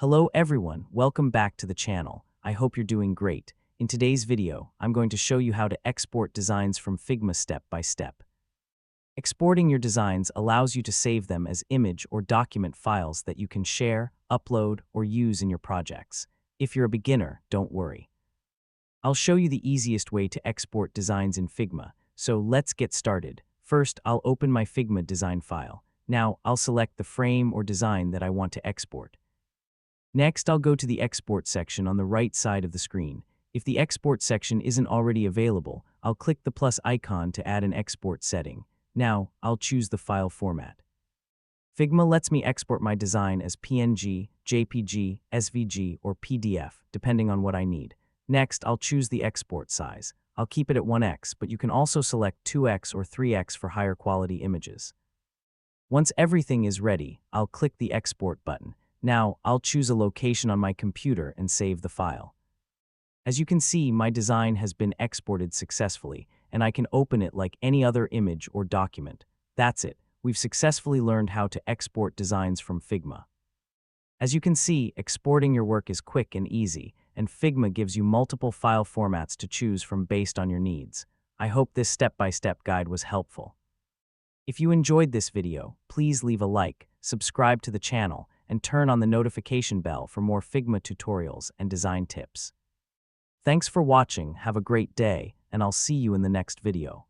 Hello everyone, welcome back to the channel. I hope you're doing great. In today's video, I'm going to show you how to export designs from Figma step by step. Exporting your designs allows you to save them as image or document files that you can share, upload, or use in your projects. If you're a beginner, don't worry. I'll show you the easiest way to export designs in Figma, so let's get started. First, I'll open my Figma design file. Now, I'll select the frame or design that I want to export. Next, I'll go to the Export section on the right side of the screen. If the Export section isn't already available, I'll click the plus icon to add an export setting. Now, I'll choose the file format. Figma lets me export my design as PNG, JPG, SVG, or PDF, depending on what I need. Next, I'll choose the export size. I'll keep it at 1x, but you can also select 2x or 3x for higher quality images. Once everything is ready, I'll click the Export button. Now, I'll choose a location on my computer and save the file. As you can see, my design has been exported successfully, and I can open it like any other image or document. That's it. We've successfully learned how to export designs from Figma. As you can see, exporting your work is quick and easy, and Figma gives you multiple file formats to choose from based on your needs. I hope this step-by-step guide was helpful. If you enjoyed this video, please leave a like, subscribe to the channel, and turn on the notification bell for more Figma tutorials and design tips. Thanks for watching, have a great day, and I'll see you in the next video.